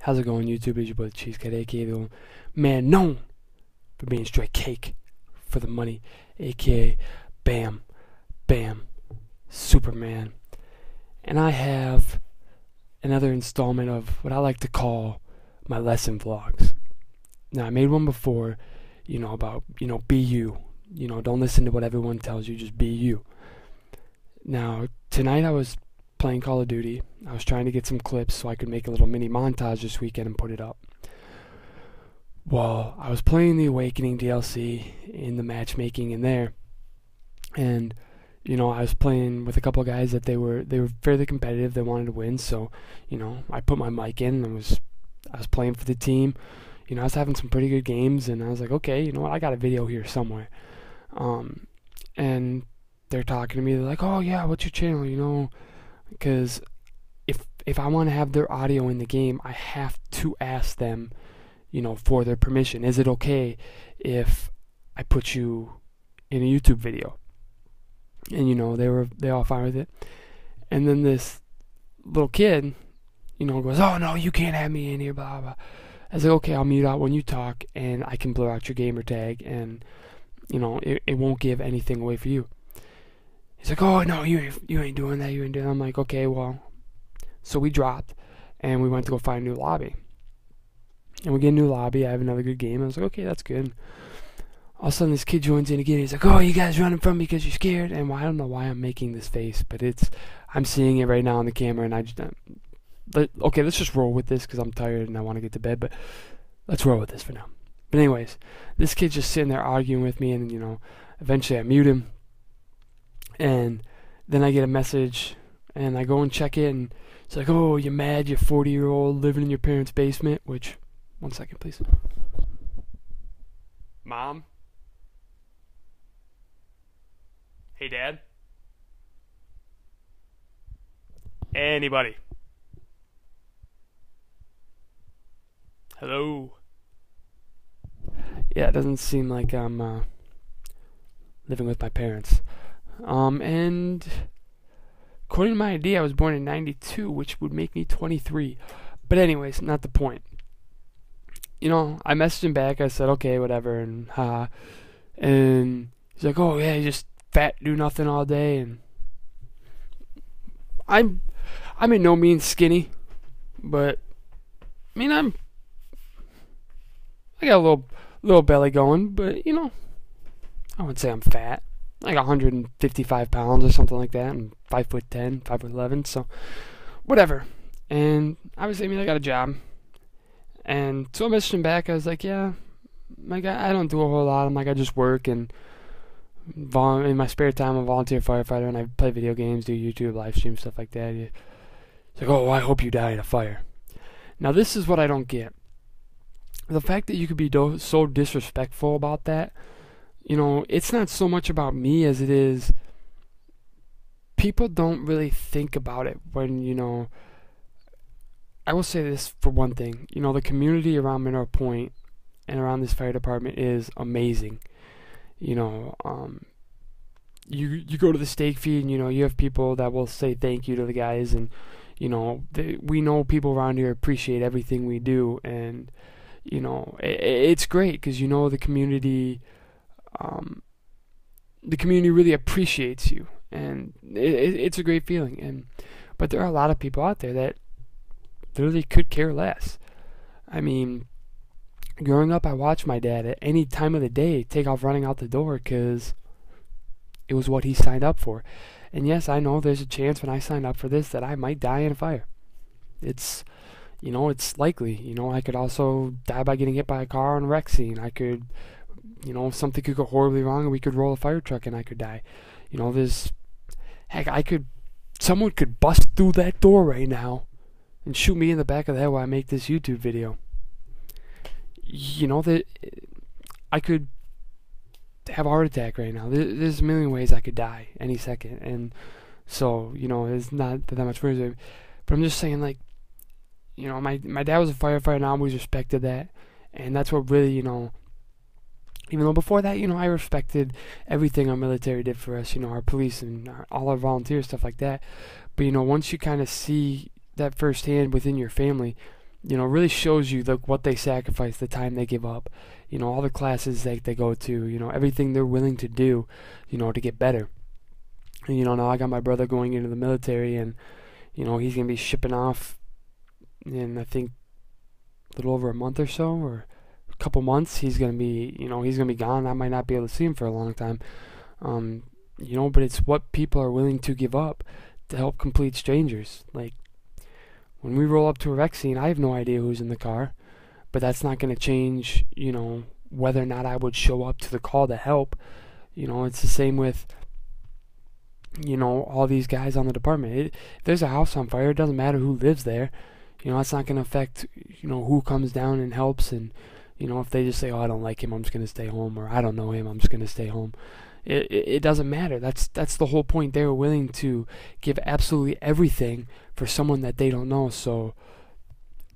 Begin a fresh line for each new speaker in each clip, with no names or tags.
How's it going, YouTube? It's your boy Cheesecake, aka the man known for being straight cake for the money, aka Bam Bam Superman. And I have another installment of what I like to call my lesson vlogs. Now, I made one before, about, be you. Don't listen to what everyone tells you, just be you. Now, tonight I was playing Call of Duty. I was trying to get some clips so I could make a little mini montage this weekend and put it up. Well, I was playing the Awakening DLC in the matchmaking in there, and I was playing with a couple of guys that they were fairly competitive. They wanted to win, so I put my mic in and I was playing for the team. I was having some pretty good games, and I was like, okay, you know what? I got a video here somewhere. And they're talking to me. They're like, oh yeah, what's your channel? Because if I want to have their audio in the game, I have to ask them, for their permission. Is it okay if I put you in a YouTube video? And they all fine with it. And then this little kid, goes, oh no, you can't have me in here, blah blah. I was like, okay, I'll mute out when you talk, and I can blur out your gamer tag, and it won't give anything away for you. He's like, oh no, you ain't doing that, you ain't doing that. I'm like, okay, well. So we dropped, and we went to go find a new lobby. And we get a new lobby. I have another good game. I was like, okay, that's good. All of a sudden, this kid joins in again. He's like, oh, you guys running from me because you're scared. And I don't know why I'm making this face, but I'm seeing it right now on the camera, and okay, let's just roll with this because I'm tired and I want to get to bed, but let's roll with this for now. But anyways, this kid's just sitting there arguing with me, and eventually I mute him, and then I get a message, and I go and check it, and it's like, oh, you're mad, you're 40-year-old living in your parents' basement, which, one second please. Mom? Hey, Dad? Anybody? Hello? Yeah, it doesn't seem like I'm living with my parents. And according to my ID, I was born in 92, which would make me 23. But anyways, not the point. I messaged him back. I said, okay, whatever, and haha. And he's like, oh yeah, you just fat, do nothing all day. And I'm in no means skinny, but I got a little belly going, but I wouldn't say I'm fat. Like 155 pounds or something like that, and 5'10", 5'11", so whatever. And obviously, I got a job, and so I messaged him back. I was like, yeah, I don't do a whole lot. I just work, and in my spare time, I'm a volunteer firefighter, and I play video games, do YouTube, live stream, stuff like that. It's like, oh, I hope you die in a fire. Now, this is what I don't get. The fact that you could be so disrespectful about that, it's not so much about me as it is people don't really think about it when, I will say this for one thing, the community around Mineral Point and around this fire department is amazing. You go to the stake feed and, you have people that will say thank you to the guys, and, we know people around here appreciate everything we do, and it's great because the community really appreciates you, and it's a great feeling. But there are a lot of people out there that literally could care less. Growing up, I watched my dad at any time of the day take off running out the door because it was what he signed up for. And yes, I know there's a chance when I signed up for this that I might die in a fire. It's likely. I could also die by getting hit by a car on a wreck scene. I could, something could go horribly wrong and we could roll a fire truck and I could die. Someone could bust through that door right now and shoot me in the back of the head while I make this YouTube video. That I could have a heart attack right now. There's a million ways I could die any second. And so, it's not that much worse. But I'm just saying, my dad was a firefighter, and I always respected that, and that's what really, even though before that, I respected everything our military did for us, our police and all our volunteers, stuff like that. But once you kind of see that firsthand within your family, really shows you what they sacrifice, the time they give up, all the classes that they go to, everything they're willing to do, to get better. And, now I got my brother going into the military, and, he's going to be shipping off in, I think, a little over a month or so, or a couple months. He's going to be, he's going to be gone. I might not be able to see him for a long time. But it's what people are willing to give up to help complete strangers. Like, when we roll up to a wreck scene, I have no idea who's in the car, but that's not going to change, whether or not I would show up to the call to help. It's the same with, all these guys on the department. If there's a house on fire, it doesn't matter who lives there. That's not going to affect, who comes down and helps. And, if they just say, oh, I don't like him, I'm just going to stay home, or I don't know him, I'm just going to stay home. It doesn't matter. That's the whole point. They were willing to give absolutely everything for someone that they don't know. So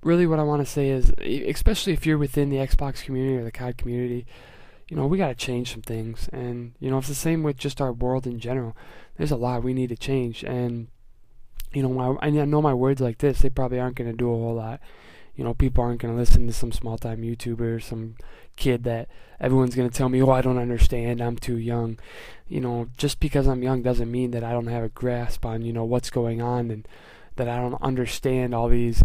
really what I want to say is, especially if you're within the Xbox community or the COD community, we got to change some things. And, it's the same with just our world in general. There's a lot we need to change. And, I know my words like this, they probably aren't going to do a whole lot. People aren't going to listen to some small-time YouTuber, some kid that everyone's going to tell me, oh, I don't understand, I'm too young. Just because I'm young doesn't mean that I don't have a grasp on, what's going on, and that I don't understand all these,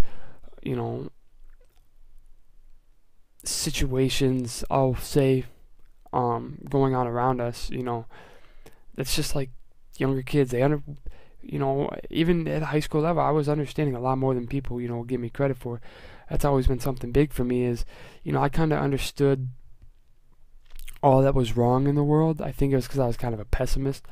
situations, I'll say, going on around us. It's just like younger kids, even at high school level, I was understanding a lot more than people, give me credit for. That's always been something big for me is, I kind of understood all that was wrong in the world. I think it was because I was kind of a pessimist,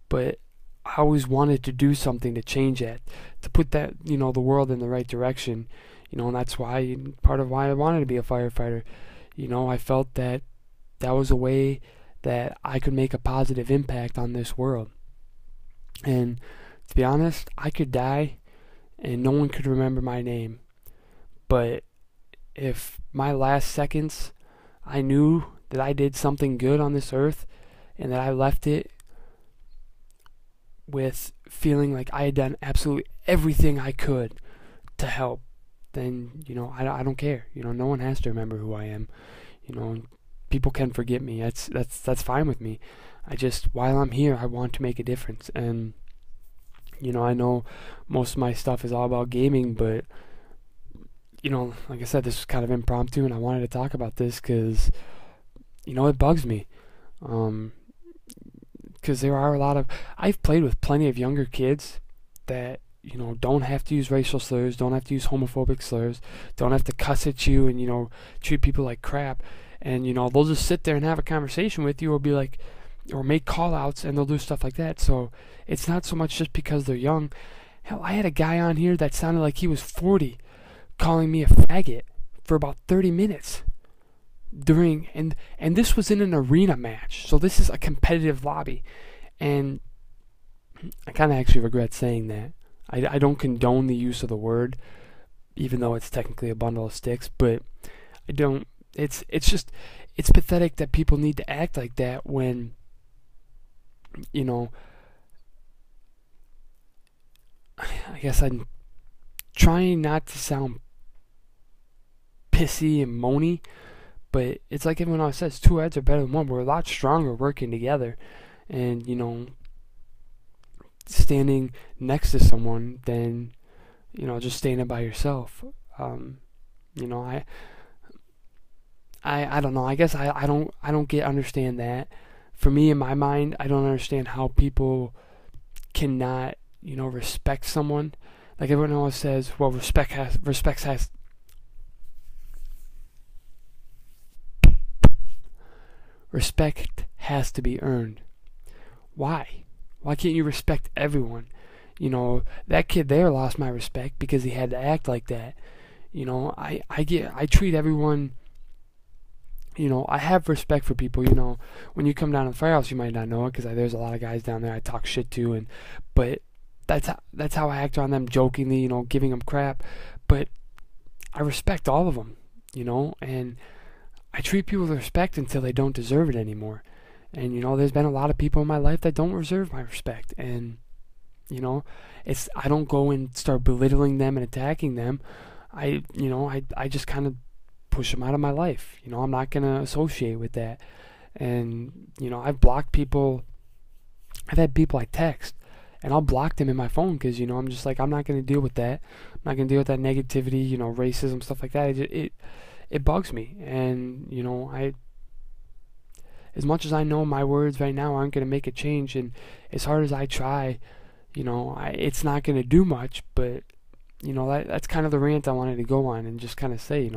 but I always wanted to do something to change it, to put that, the world in the right direction, and that's why, part of why I wanted to be a firefighter. I felt that that was a way that I could make a positive impact on this world. And to be honest, I could die and no one could remember my name. But if my last seconds, I knew that I did something good on this earth and that I left it with feeling like I had done absolutely everything I could to help, then, I don't care. No one has to remember who I am. People can forget me. That's fine with me. While I'm here, I want to make a difference. And, I know most of my stuff is all about gaming, but, like I said, this was kind of impromptu, and I wanted to talk about this because, it bugs me. Because there are I've played with plenty of younger kids that, don't have to use racial slurs, don't have to use homophobic slurs, don't have to cuss at you and, treat people like crap. And, they'll just sit there and have a conversation with you, or be like, or make call outs, and they'll do stuff like that. So it's not so much just because they're young. Hell, I had a guy on here that sounded like he was 40 calling me a faggot for about 30 minutes and this was in an arena match. So this is a competitive lobby. And I kind of actually regret saying that. I don't condone the use of the word, even though it's technically a bundle of sticks, but I don't. It's pathetic that people need to act like that when, I guess I'm trying not to sound pissy and moany, but it's like everyone always says, two heads are better than one. We're a lot stronger working together, and, standing next to someone than, just standing by yourself. I don't know. I guess I don't understand that. For me, in my mind, I don't understand how people cannot, respect someone. Like everyone always says, well, respect has to be earned. Why? Why can't you respect everyone? That kid there lost my respect because he had to act like that. I treat everyone, I have respect for people. When you come down to the firehouse, you might not know it because there's a lot of guys down there I talk shit to, but that's how I act on them, jokingly, giving them crap. But I respect all of them, and I treat people with respect until they don't deserve it anymore. And, there's been a lot of people in my life that don't deserve my respect. And, I don't go and start belittling them and attacking them. I just kind of push them out of my life. I'm not gonna associate with that. And I've blocked people. I've had people I text, and I'll block them in my phone because I'm just like, I'm not gonna deal with that. I'm not gonna deal with that negativity, racism, stuff like that. It bugs me, and I, as much as I know my words right now aren't gonna make a change, and as hard as I try, it's not gonna do much. But that's kind of the rant I wanted to go on and just kind of say,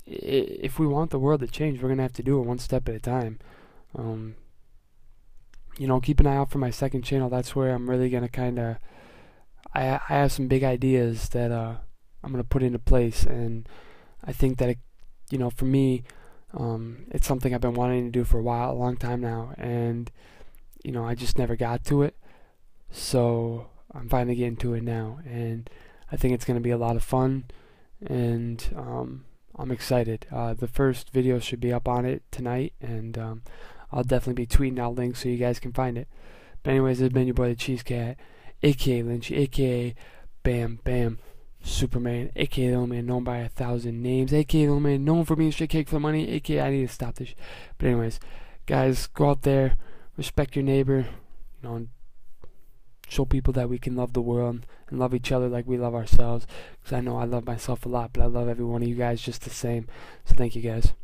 if we want the world to change, we're gonna have to do it one step at a time. Um, keep an eye out for my second channel. That's where I'm really gonna kind of. I have some big ideas that I'm gonna put into place, and I think that for me, it's something I've been wanting to do for a long time now, and I just never got to it. So I'm finally getting to it now, and I think it's gonna be a lot of fun, and I'm excited. The first video should be up on it tonight, and I'll definitely be tweeting out links so you guys can find it. But anyways, this has been your boy the Cheese Cat, aka Lynchy, aka Bam Bam Superman, aka the only man known by 1,000 names, aka the only man known for being straight cake for the money, aka I need to stop this. But anyways, guys, go out there, respect your neighbor, and show people that we can love the world and love each other like we love ourselves. Because I know I love myself a lot, but I love every one of you guys just the same. So thank you guys.